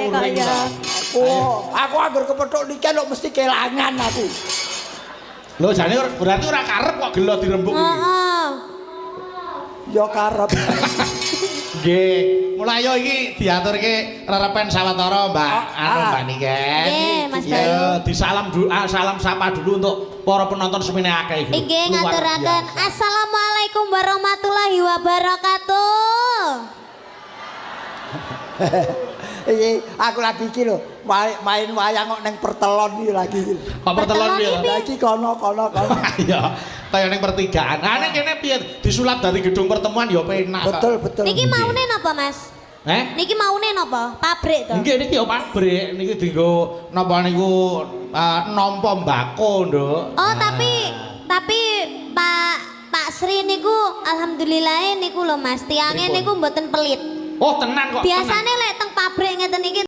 kaya. Aku anggur kepethuk niki lho mesti kelangan aku. Lho jane berarti ora karep kok gelo dirembuk iki. Heeh. Ya karep. Nggih, mulai yo iki diaturke rerepen sawetara Mbak anu Mbak Niken. Nggih, Mas Ya, Bayu. disalam dulu, salam sapa dulu untuk para penonton semene akeh iki. Nggih Luar ngaturaken biasa. Assalamualaikum warahmatullahi wabarakatuh. Aku lagi iki lho, main wayang kok ning pertelon iki lagi. Kok pertelon piye? Pertelon Lagi kono. Ya, kaya ning pertigaan. Nah, ning kene piye? Disulap dari gedung pertemuan ya penak. Betul. Niki maune napa, Mas? Niki maune napa? Pabrik to? Nggih niki ya pabrik, niki dienggo napa niku nampa mbako, Nduk. Oh, tapi Pak Sri niku alhamdulillah niku lho Mas, tiange niku mboten pelit. Oh, tenan kok. Biasane lek teng pabrik ngeten iki